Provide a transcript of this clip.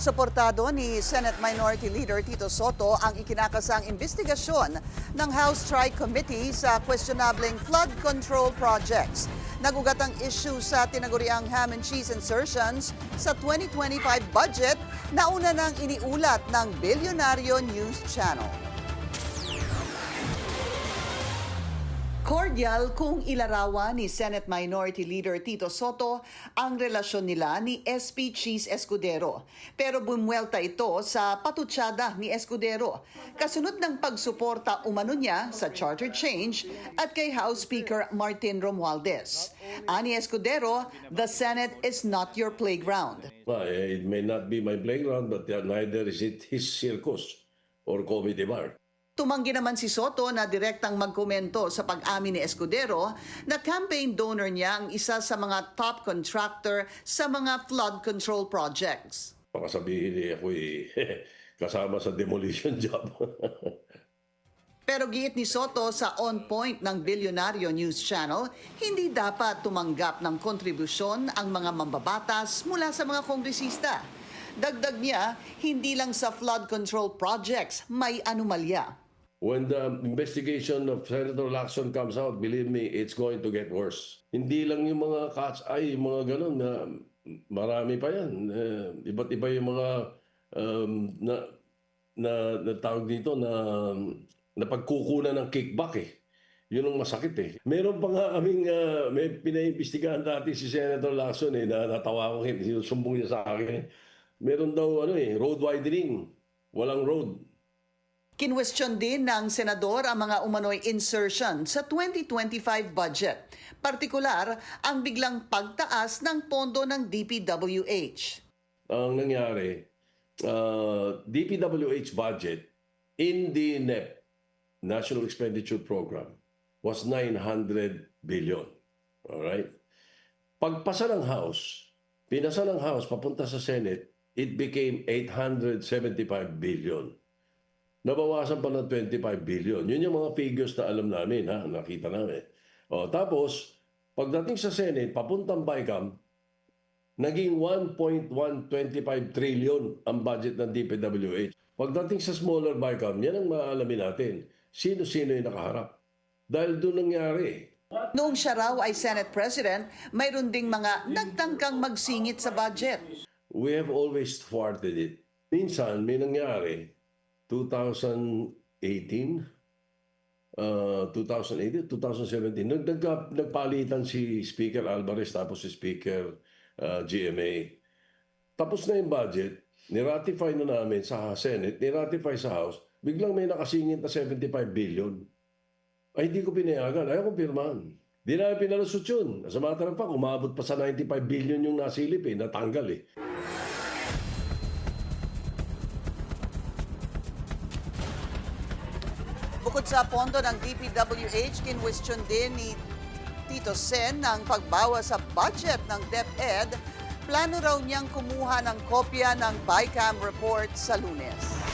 Suportado ni Senate Minority Leader Tito Soto ang ikinakasang investigasyon ng House Tri-Committee sa questionableng flood control projects. Nagugat ang issue sa tinaguriang ham and cheese insertions sa 2025 budget na una nang iniulat ng Bilyonaryo News Channel. Cordial kung ilarawan ni Senate Minority Leader Tito Soto ang relasyon nila ni SP Cheese Escudero. Pero bumuelta ito sa patutsada ni Escudero kasunod ng pagsuporta umano niya sa charter change at kay House Speaker Martin Romualdez. Ani Escudero, the Senate is not your playground. It may not be my playground, but neither is it his circus or comedy bar. Tumanggi naman si Soto na direktang magkomento sa pag-amin ni Escudero na campaign donor niya ang isa sa mga top contractor sa mga flood control projects. Baka sabihin niya ako'y kasama sa demolition job. Pero giit ni Soto sa On Point ng Bilyonaryo News Channel, hindi dapat tumanggap ng kontribusyon ang mga mambabatas mula sa mga kongresista. Dagdag niya, hindi lang sa flood control projects may anomalya. When the investigation of Senator Lacson comes out, believe me, it's going to get worse. Hindi lang yung mga catch eye, yung mga ganun, na marami pa yan. Iba't iba yung mga na tawag dito na pagkukunan ng kickback eh. Yun ang masakit eh. Meron pa nga kaming may pinaimbestigahan dati si Senator Lacson eh, na natawa ko, sinusumbong niya sa akin eh. Meron daw road widening, walang road. Kinwestiyon din ng senador ang mga umano'y insertion sa 2025 budget, partikular ang biglang pagtaas ng pondo ng DPWH. Ang nangyari, DPWH budget in the NEP, National Expenditure Program, was 900 billion. Alright? Pagpasa ng House, pinasa ng House papunta sa Senate, it became 875 billion. Nabawasan pa ng 25 billion. Yun yung mga figures na alam namin, nakita namin. Tapos, pagdating sa Senate, papuntang BICAM, naging 1.125 trillion ang budget ng DPWH. Pagdating sa smaller BICAM, yan ang maalamin natin. Sino-sino yung nakaharap. Dahil doon nangyari. Noong siya raw ay Senate President, mayroon ding mga nagtangkang magsingit sa budget. We have always thwarted it. Minsan, may nangyari, 2018, 2017, nagpalitan si Speaker Alvarez tapos si Speaker GMA. Tapos na yung budget, niratify na namin sa Senate, niratify sa House, biglang may nakasingit na 75 billion. Ay, hindi ko pinayagan. Ayaw kong pirmahan. Di na pinalusot yun. As a matter of fact, umabot pa sa 95 billion yung nasilip natanggal eh. Bukod sa pondo ng DPWH, kinwestiyon din ni Tito Sen ang pagbawas sa budget ng DepEd. Plano raw niyang kumuha ng kopya ng BICAM report sa Lunes.